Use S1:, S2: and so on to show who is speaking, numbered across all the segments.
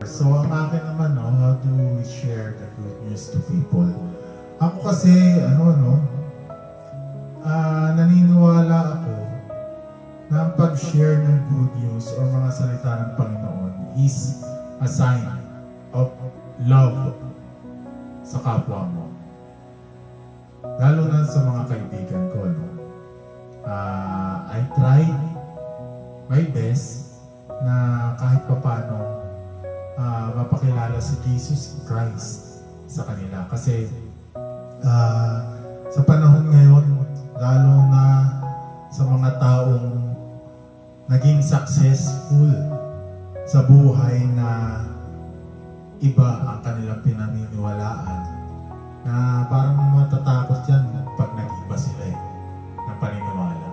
S1: So, ang akin naman, no, how do we share the good news to people? Ako kasi, naniniwala ako na ang pag-share ng good news o mga salita ng Panginoon is a sign of love sa kapwa mo. Lalo na sa mga kaibigan ko, no? I tried my best na kahit paano mapakilala si Jesus Christ sa kanila. Kasi sa panahon ngayon, lalo na sa mga taong naging successful sa buhay na iba ang kanilang pinaniniwalaan, na parang matatakot yan pag nag-iba sila ng paniniwala.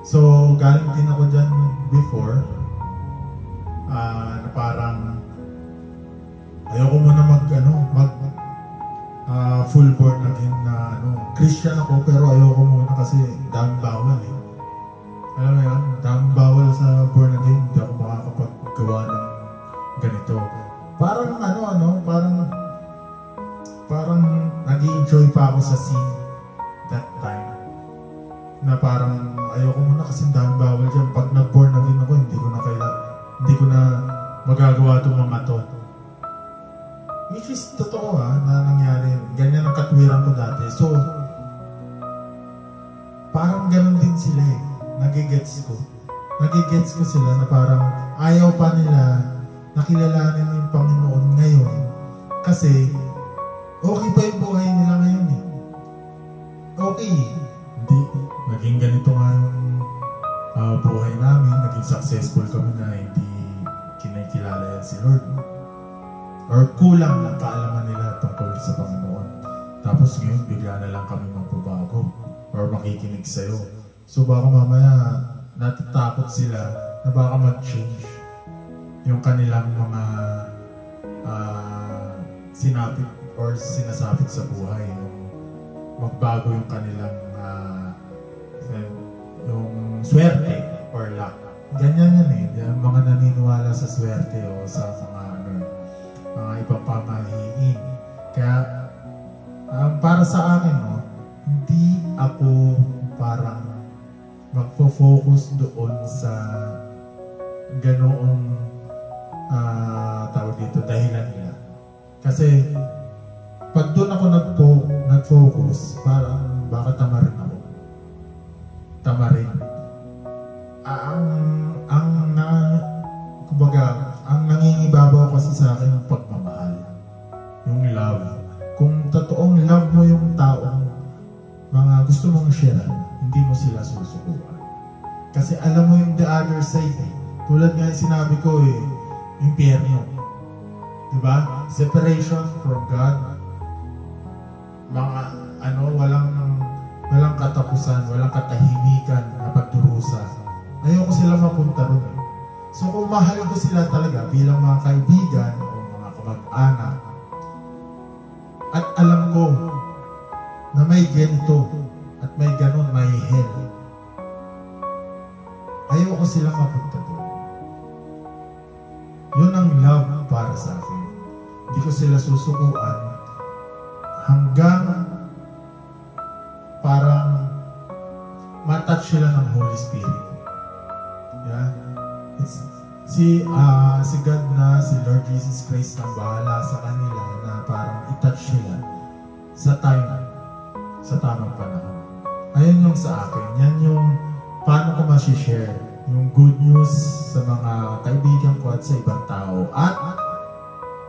S1: So, galing din ako dyan before, na parang ayoko muna full born again na Christian ako, pero ayoko muna kasi daming bawal eh. Alam mo yan, daming bawal sa born again, hindi ako makakapaggawa ng ganito. Parang parang nag-i-enjoy pa ako sa scene that time. Na parang ayoko muna kasi daming bawal dyan. Pag nag-born again ako, hindi ko na magagawa itong mga to. Which is totoo na nangyari. Ganyan ang katwiran ko dati. So, parang ganun din sila eh. Nagigets ko sila na parang ayaw pa nila nakilalanin yung Panginoon ngayon. Kasi, okay pa yung buhay nila ngayon eh. Okay. Hindi. Naging ganito nga yung buhay namin. Naging successful kami na hindi kinikilala yan si Lord. Or kulang lang kaalaman nila tungkol sa Panginoon. Tapos ngayon, bigla na lang kami magbabago or makikinig sa'yo. So baka mamaya natatakot sila na baka mag-change yung kanilang mga sinapit or sinasapit sa buhay. Yung magbago yung kanilang yung swerte or luck. Ganyan yan eh. Yung mga naniniwala sa swerte o sa mga ibang pamahiin. Kaya, para sa akin, hindi ako parang magpo-focus doon sa ganoong tawag dito, dahilan nila. Kasi, pag doon ako nag-focus, parang baka tamarin ako. Tamarin. Ang nangingibabaw kasi sa akin yung pagmamahal. Yung love. Kung totoong love mo yung taong mga gusto mong share, hindi mo sila susukuan. Kasi alam mo yung the other side eh. Tulad nga yung sinabi ko eh, impyerno. Diba? Separation from God. Mga walang katapusan, walang katahimikan na pagdurusa. Ayoko sila mapunta ron eh. So kung mahal ko sila talaga bilang mga kaibigan o mga kamag-anak, at alam ko na may ganito at may ganon, may hell, ayoko silang mapunta doon. Yun ang love para sa akin. Hindi ko sila susukuan hanggang parang matouch sila ng Holy Spirit. Yeah? Si God na, si Lord Jesus Christ ang bahala sa kanila na parang i-touch sila sa tamang panahon. Ayun yung sa akin. Yan yung paano ko ma-share yung good news sa mga kaibigan ko at sa ibang tao. At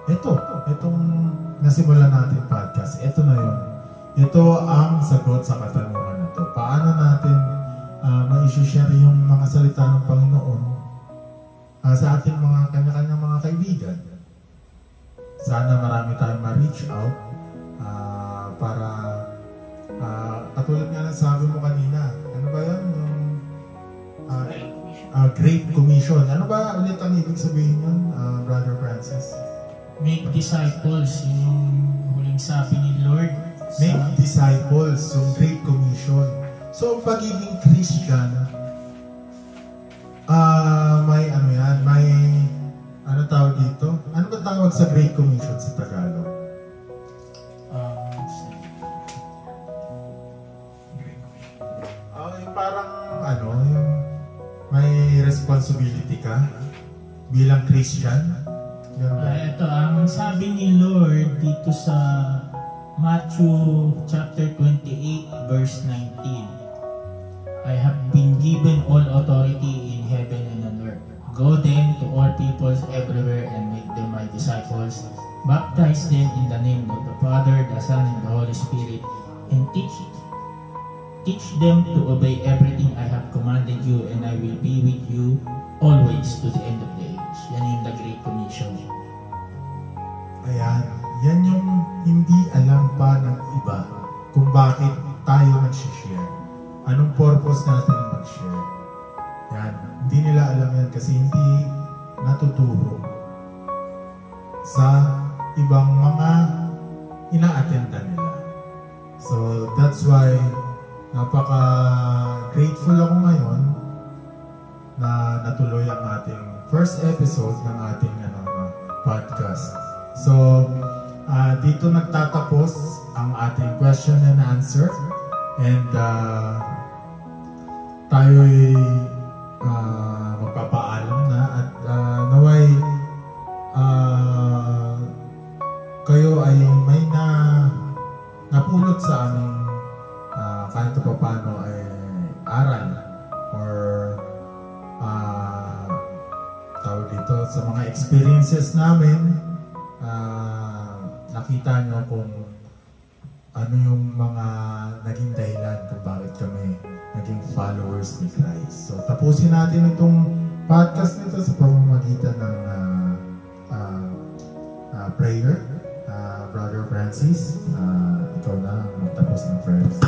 S1: itong nasimulan natin podcast, ito na yun. Ito ang sagot sa katanungan na ito. Paano natin ma-share yung mga salita ng Panginoon sa ating mga kanya-kanyang mga kaibigan. Sana marami tayong ma-reach out para katulad nga ng sabi mo kanina, ano ba yan? Yung Great Commission. Ano ba ulit ang ibig sabihin yun, Brother Francis?
S2: Make disciples, yung huling sabi ni Lord.
S1: Make disciples, yung Great Commission. So, pagiging Christian, may tawag dito? Ano responsibility ka bilang Christian?
S2: Ito, ang sabi ni Lord dito sa Matthew chapter 28 verse 19. I have been given all authority in heaven and on earth. Go then to all peoples everywhere and make them my disciples. Baptize them in the name of the Father, the Son, and the Holy Spirit, and teach them to obey everything I have commanded you, and I will be with you always to the end of the age. Yan yung the Great Commission.
S1: Ayan, yan yung hindi alam pa ng iba kung bakit tayo nag-share. Anong purpose natin mag-share? Yan, hindi nila alam yan kasi hindi natuturo sa ibang mga ina-attenda nila. So, that's why napaka-grateful ako ngayon na natuloy ang ating first episode ng ating podcast. So, dito nagtatapos ang ating question and answer. And tayo'y magpapaalam na at naway kayo ay may napulot sa aming kahit pa paano ay aral or tawag dito sa mga experiences namin. Nakita nyo kung ano yung mga naging dahilan kung bakit kami naging followers ni Christ. So tapusin natin itong podcast nito sa pamamagitan ng prayer. Brother Francis, ikaw na magtapos ng prayers.